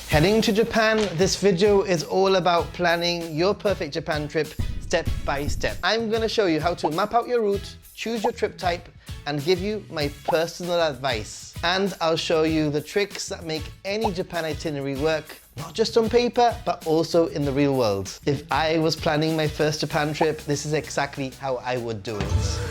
Heading to Japan, this video is all about planning your perfect Japan trip step by step. I'm going to show you how to map out your route, choose your trip type, and give you my personal advice. And I'll show you the tricks that make any Japan itinerary work, not just on paper, but also in the real world. If I was planning my first Japan trip, this is exactly how I would do it.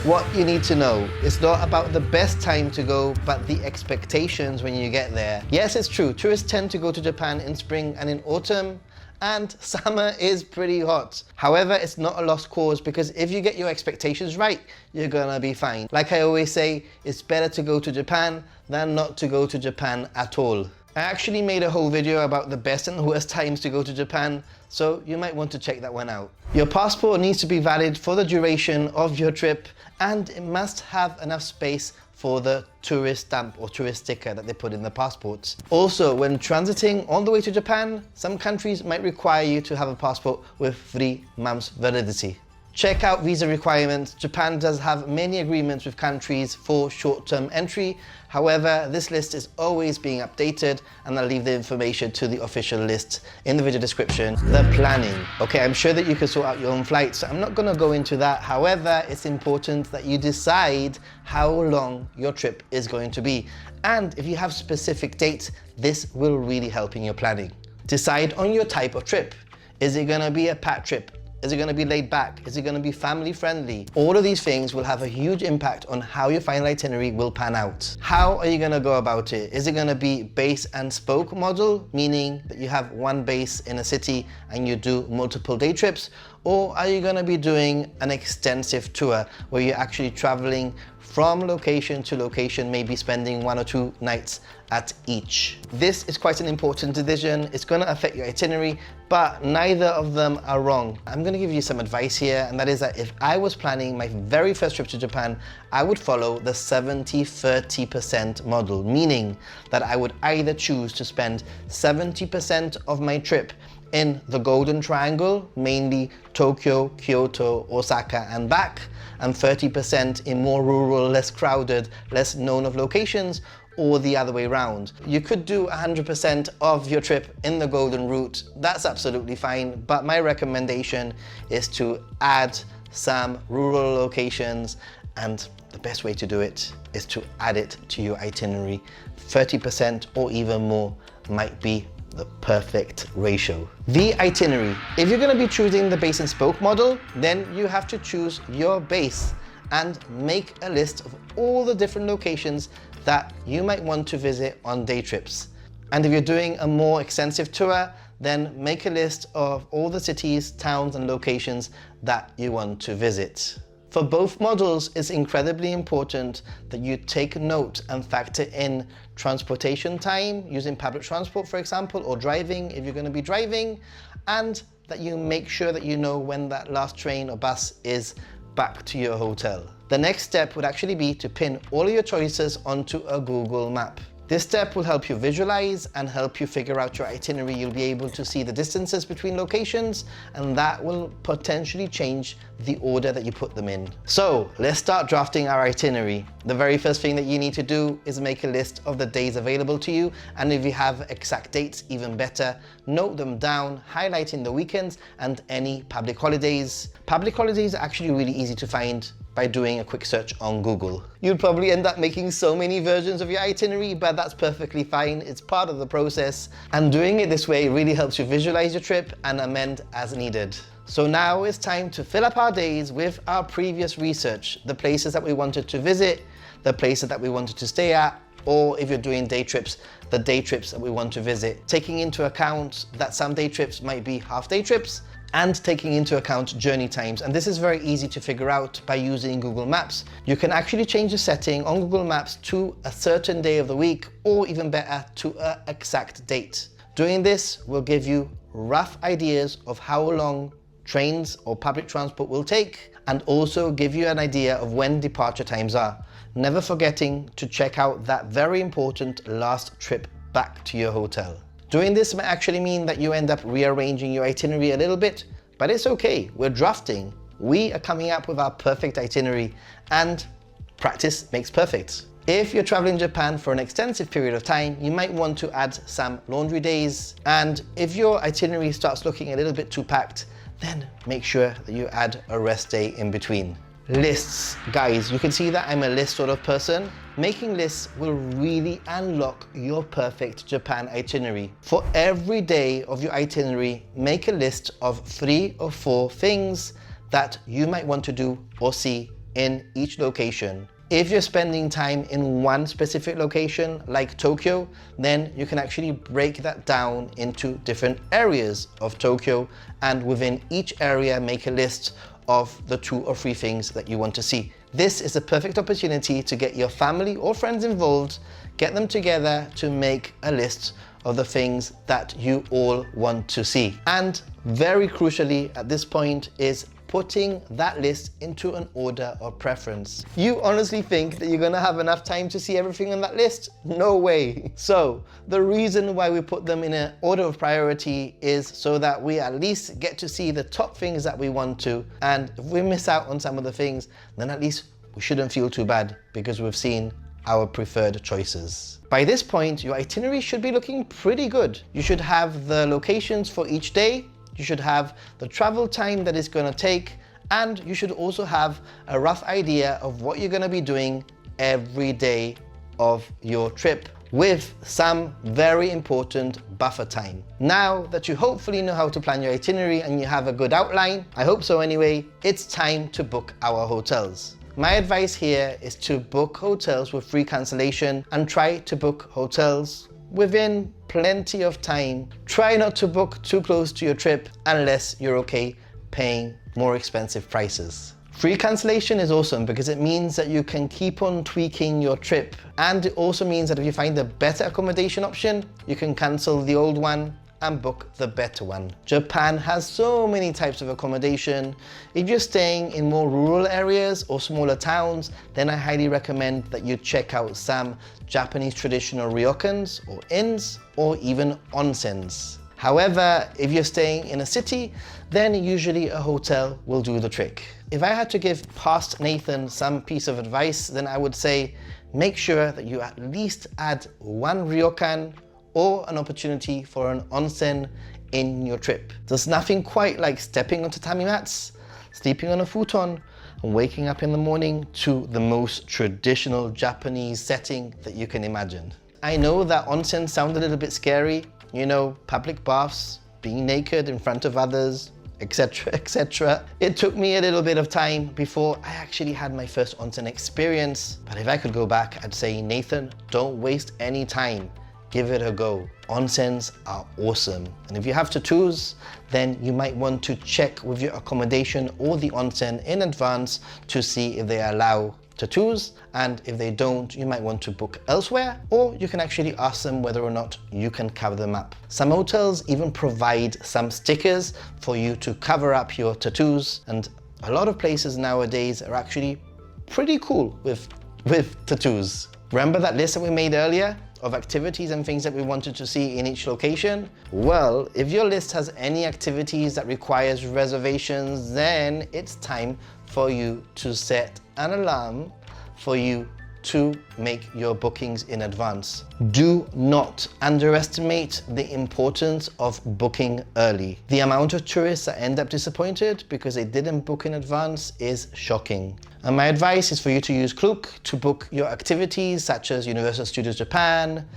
What you need to know, it's not about the best time to go, but the expectations when you get there. Yes, it's true, tourists tend to go to Japan in spring and in autumn, and summer is pretty hot. However, it's not a lost cause, because if you get your expectations right, you're gonna be fine. Like I always say, it's better to go to Japan than not to go to Japan at all. I actually made a whole video about the best and the worst times to go to Japan, so you might want to check that one out. Your passport needs to be valid for the duration of your trip, and it must have enough space for the tourist stamp or tourist sticker that they put in the passports. Also, when transiting on the way to Japan, some countries might require you to have a passport with 3 months validity. Check out visa requirements. Japan does have many agreements with countries for short-term entry. However, this list is always being updated, and I'll leave the information to the official list in the video description. The planning. Okay, I'm sure that you can sort out your own flights, so I'm not gonna go into that. However, it's important that you decide how long your trip is going to be. And if you have specific dates, this will really help in your planning. Decide on your type of trip. Is it gonna be a packed trip? Is it going to be laid back? Is it going to be family friendly? All of these things will have a huge impact on how your final itinerary will pan out. How are you going to go about it? Is it going to be base and spoke model, meaning that you have one base in a city and you do multiple day trips? Or are you going to be doing an extensive tour where you're actually traveling from location to location, maybe spending 1 or 2 nights at each? This is quite an important decision. It's going to affect your itinerary, but neither of them are wrong. I'm going to give you some advice here, and that is that if I was planning my very first trip to Japan, I would follow the 70-30% model, meaning that I would either choose to spend 70% of my trip in the Golden Triangle, mainly Tokyo, Kyoto, Osaka and back, and 30% in more rural, less crowded, less known of locations, or the other way around. You could do 100% of your trip in the Golden Route. That's absolutely fine, but my recommendation is to add some rural locations, and the best way to do it is to add it to your itinerary. 30% or even more might be the perfect ratio. The itinerary. If you're going to be choosing the base and spoke model, then you have to choose your base and make a list of all the different locations that you might want to visit on day trips. And if you're doing a more extensive tour, then make a list of all the cities, towns and locations that you want to visit. For both models, it's incredibly important that you take note and factor in transportation time, using public transport, for example, or driving if you're going to be driving, and that you make sure that you know when that last train or bus is back to your hotel. The next step would actually be to pin all of your choices onto a Google map. This step will help you visualize and help you figure out your itinerary. You'll be able to see the distances between locations, and that will potentially change the order that you put them in. So let's start drafting our itinerary. The very first thing that you need to do is make a list of the days available to you, and if you have exact dates, even better. Note them down, highlighting the weekends and any public holidays. Public holidays are actually really easy to find by doing a quick search on Google. You'll probably end up making so many versions of your itinerary, but that's perfectly fine. It's part of the process, and doing it this way really helps you visualize your trip and amend as needed. So now it's time to fill up our days with our previous research, the places that we wanted to visit, the places that we wanted to stay at, or if you're doing day trips, the day trips that we want to visit, taking into account that some day trips might be half-day trips, and taking into account journey times. And this is very easy to figure out by using Google Maps. You can actually change the setting on Google Maps to a certain day of the week, or even better, to an exact date. Doing this will give you rough ideas of how long trains or public transport will take, and also give you an idea of when departure times are. Never forgetting to check out that very important last trip back to your hotel. Doing this might actually mean that you end up rearranging your itinerary a little bit, but it's okay. We're drafting. We are coming up with our perfect itinerary, and practice makes perfect. If you're traveling Japan for an extensive period of time, you might want to add some laundry days. And if your itinerary starts looking a little bit too packed, then make sure that you add a rest day in between. Lists. Guys, you can see that I'm a list sort of person. Making lists will really unlock your perfect Japan itinerary. For every day of your itinerary, make a list of 3 or 4 things that you might want to do or see in each location. If you're spending time in one specific location, like Tokyo, then you can actually break that down into different areas of Tokyo, and within each area, make a list of the 2 or 3 things that you want to see. This is a perfect opportunity to get your family or friends involved, get them together to make a list of the things that you all want to see. And very crucially at this point is putting that list into an order of preference. You honestly think that you're gonna have enough time to see everything on that list? No way. So the reason why we put them in an order of priority is so that we at least get to see the top things that we want to. And if we miss out on some of the things, then at least we shouldn't feel too bad because we've seen our preferred choices. By this point, your itinerary should be looking pretty good. You should have the locations for each day. You should have the travel time that it's gonna take, and you should also have a rough idea of what you're gonna be doing every day of your trip, with some very important buffer time. Now that you hopefully know how to plan your itinerary and you have a good outline, I hope so anyway, it's time to book our hotels. My advice here is to book hotels with free cancellation and try to book hotels within plenty of time. Try not to book too close to your trip unless you're okay paying more expensive prices. Free cancellation is awesome because it means that you can keep on tweaking your trip, and it also means that if you find a better accommodation option, you can cancel the old one and book the better one. Japan has so many types of accommodation. If you're staying in more rural areas or smaller towns, then I highly recommend that you check out some Japanese traditional ryokans or inns, or even onsens. However, if you're staying in a city, then usually a hotel will do the trick. If I had to give past Nathan some piece of advice, then I would say make sure that you at least add 1 ryokan or an opportunity for an onsen in your trip. There's nothing quite like stepping on tatami mats, sleeping on a futon, and waking up in the morning to the most traditional Japanese setting that you can imagine. I know that onsen sound a little bit scary, you know, public baths, being naked in front of others, etc, etc. It took me a little bit of time before I actually had my first onsen experience, but if I could go back, I'd say, Nathan, don't waste any time. Give it a go. Onsens are awesome. And if you have tattoos, then you might want to check with your accommodation or the onsen in advance to see if they allow tattoos. And if they don't, you might want to book elsewhere, or you can actually ask them whether or not you can cover them up. Some hotels even provide some stickers for you to cover up your tattoos. And a lot of places nowadays are actually pretty cool with tattoos. Remember that list that we made earlier of activities and things that we wanted to see in each location? Well, if your list has any activities that requires reservations, then it's time for you to set an alarm for you to make your bookings in advance. Do not underestimate the importance of booking early. The amount of tourists that end up disappointed because they didn't book in advance is shocking. And my advice is for you to use Klook to book your activities such as Universal Studios Japan,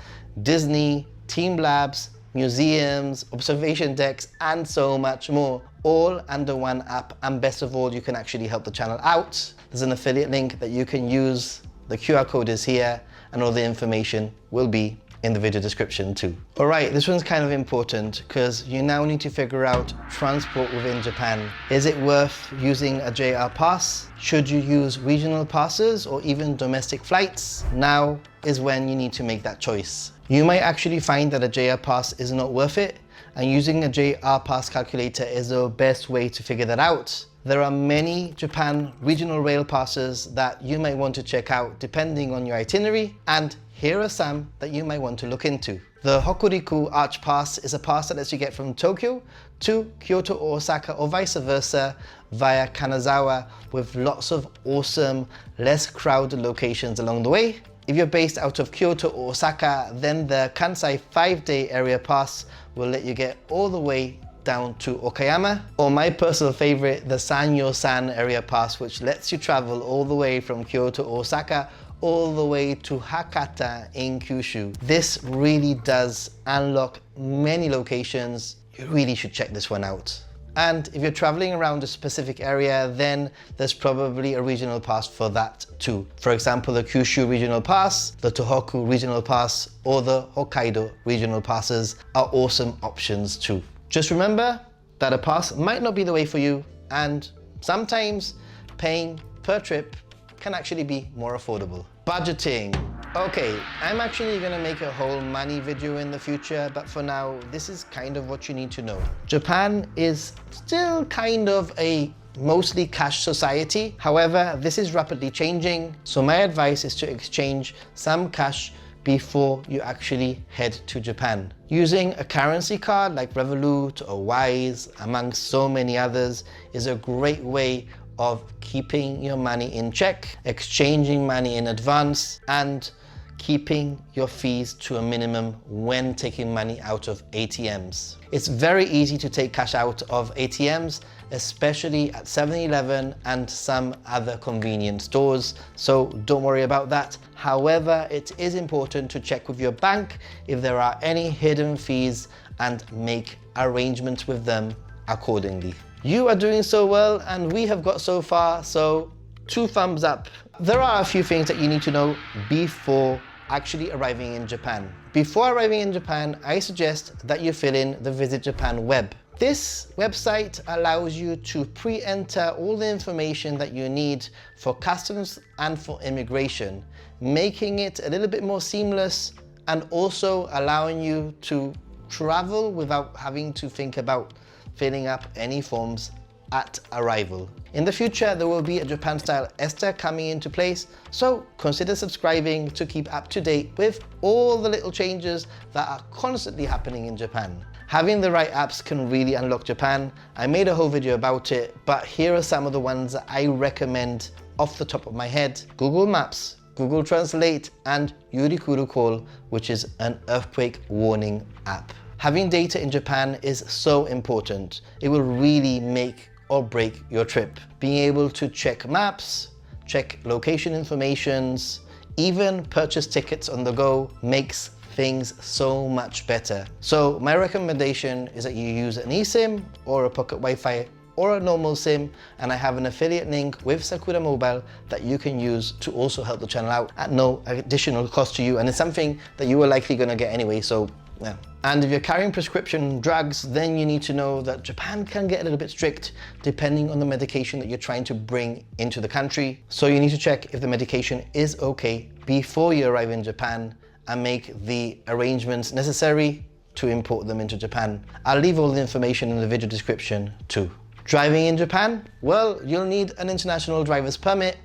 Disney, Team Labs, museums, observation decks, and so much more, all under one app. And best of all, you can actually help the channel out. There's an affiliate link that you can use. The QR code is here, and all the information will be in the video description too. All right, this one's kind of important because you now need to figure out transport within Japan. Is it worth using a JR pass? Should you use regional passes or even domestic flights? Now is when you need to make that choice. You might actually find that a JR pass is not worth it, and using a JR pass calculator is the best way to figure that out. There are many Japan regional rail passes that you might want to check out depending on your itinerary, and here are some that you might want to look into. The Hokuriku Arch Pass is a pass that lets you get from Tokyo to Kyoto or Osaka, or vice versa, via Kanazawa, with lots of awesome, less crowded locations along the way. If you're based out of Kyoto or Osaka, then the Kansai 5-day area pass will let you get all the way down to Okayama, or my personal favorite, the Sanyo-san area pass, which lets you travel all the way from Kyoto or Osaka all the way to Hakata in Kyushu. This really does unlock many locations. You really should check this one out. And if you're traveling around a specific area, then there's probably a regional pass for that too. For example, the Kyushu Regional Pass, the Tohoku Regional Pass, or the Hokkaido Regional Passes are awesome options too. Just remember that a pass might not be the way for you, and sometimes paying per trip can actually be more affordable. Budgeting. Okay, I'm actually gonna make a whole money video in the future, but for now, this is kind of what you need to know. Japan is still kind of a mostly cash society. However, this is rapidly changing, so my advice is to exchange some cash before you actually head to Japan. Using a currency card like Revolut or Wise, amongst so many others, is a great way of keeping your money in check, exchanging money in advance, and keeping your fees to a minimum when taking money out of ATMs. It's very easy to take cash out of ATMs, especially at 7-Eleven and some other convenience stores, so don't worry about that. However, it is important to check with your bank if there are any hidden fees and make arrangements with them accordingly. You are doing so well, and we have got so far, so 2 thumbs up. There are a few things that you need to know before actually arriving in Japan. Before arriving in Japan, I suggest that you fill in the Visit Japan web. This website allows you to pre-enter all the information that you need for customs and for immigration, making it a little bit more seamless and also allowing you to travel without having to think about filling up any forms at arrival. In the future, there will be a Japan-style ESTA coming into place, so consider subscribing to keep up to date with all the little changes that are constantly happening in Japan. Having the right apps can really unlock Japan. I made a whole video about it, but here are some of the ones that I recommend off the top of my head. Google Maps, Google Translate, and Yurikuru Call, which is an earthquake warning app. Having data in Japan is so important. It will really make or break your trip. Being able to check maps, check location informations, even purchase tickets on the go makes things so much better. So my recommendation is that you use an eSIM or a pocket Wi-Fi or a normal SIM, and I have an affiliate link with Sakura Mobile that you can use to also help the channel out at no additional cost to you, and it's something that you are likely going to get anyway, so yeah. And if you're carrying prescription drugs, then you need to know that Japan can get a little bit strict depending on the medication that you're trying to bring into the country. So you need to check if the medication is okay before you arrive in Japan and make the arrangements necessary to import them into Japan. I'll leave all the information in the video description too. Driving in Japan? Well, you'll need an international driver's permit.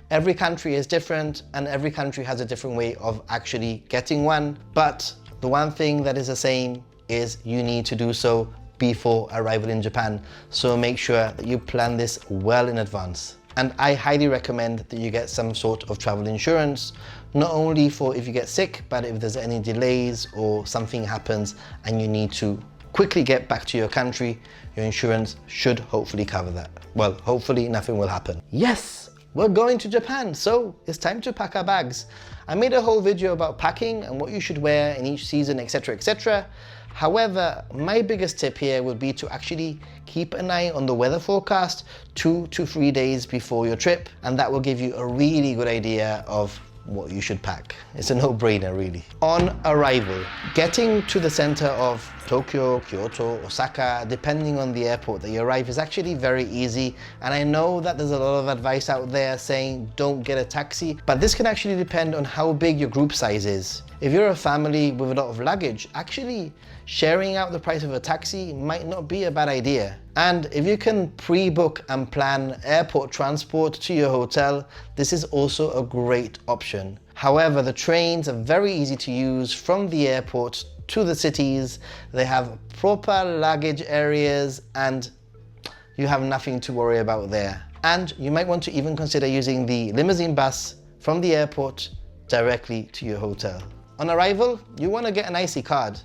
Every country is different and every country has a different way of actually getting one, but the one thing that is the same is you need to do so before arrival in Japan. So make sure that you plan this well in advance. And I highly recommend that you get some sort of travel insurance, not only for if you get sick, but if there's any delays or something happens and you need to quickly get back to your country, your insurance should hopefully cover that. Well, hopefully nothing will happen. Yes, we're going to Japan, so it's time to pack our bags. I made a whole video about packing and what you should wear in each season, etc, etc. However, my biggest tip here would be to actually keep an eye on the weather forecast 2 to 3 days before your trip, and that will give you a really good idea of what you should pack. It's a no-brainer really. On arrival, getting to the center of Tokyo, Kyoto, Osaka, depending on the airport that you arrive, is actually very easy. And I know that there's a lot of advice out there saying don't get a taxi, but this can actually depend on how big your group size is. If you're a family with a lot of luggage, actually sharing out the price of a taxi might not be a bad idea. And if you can pre-book and plan airport transport to your hotel, this is also a great option. However, the trains are very easy to use from the airport to the cities. They have proper luggage areas and you have nothing to worry about there. And you might want to even consider using the limousine bus from the airport directly to your hotel. On arrival, you want to get an IC card.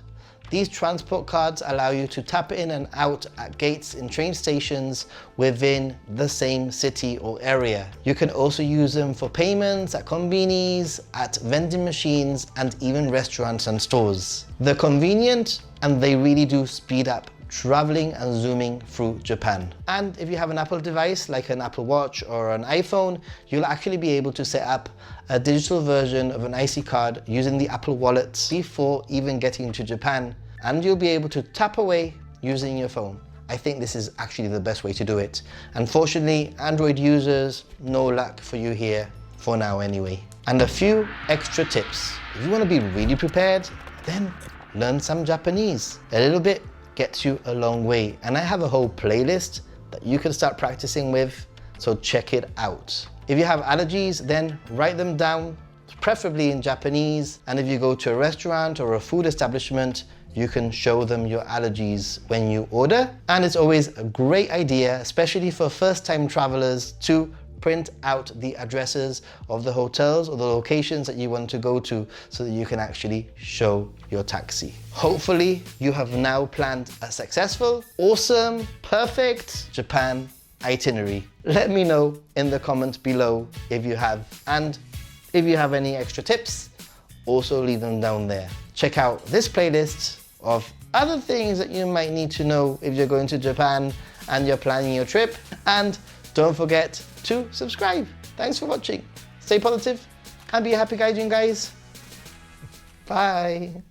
These transport cards allow you to tap in and out at gates in train stations within the same city or area. You can also use them for payments at convenies, at vending machines, and even restaurants and stores. They're convenient and they really do speed up traveling and zooming through Japan. And if you have an Apple device like an Apple Watch or an iPhone, you'll actually be able to set up a digital version of an IC card using the Apple Wallet before even getting to Japan, and you'll be able to tap away using your phone. I think this is actually the best way to do it. Unfortunately, Android users, no luck for you here for now anyway. And a few extra tips. If you want to be really prepared, then learn some Japanese. A little bit gets you a long way, and I have a whole playlist that you can start practicing with, so check it out. If you have allergies, then write them down, preferably in Japanese, and if you go to a restaurant or a food establishment, you can show them your allergies when you order. And it's always a great idea, especially for first-time travelers, to print out the addresses of the hotels or the locations that you want to go to so that you can actually show your taxi. Hopefully you have now planned a successful, awesome, perfect Japan itinerary. Let me know in the comments below if you have, and if you have any extra tips, also leave them down there. Check out this playlist of other things that you might need to know if you're going to Japan and you're planning your trip, and don't forget to subscribe. Thanks for watching. Stay positive and be a happy gaijin, guys. Bye.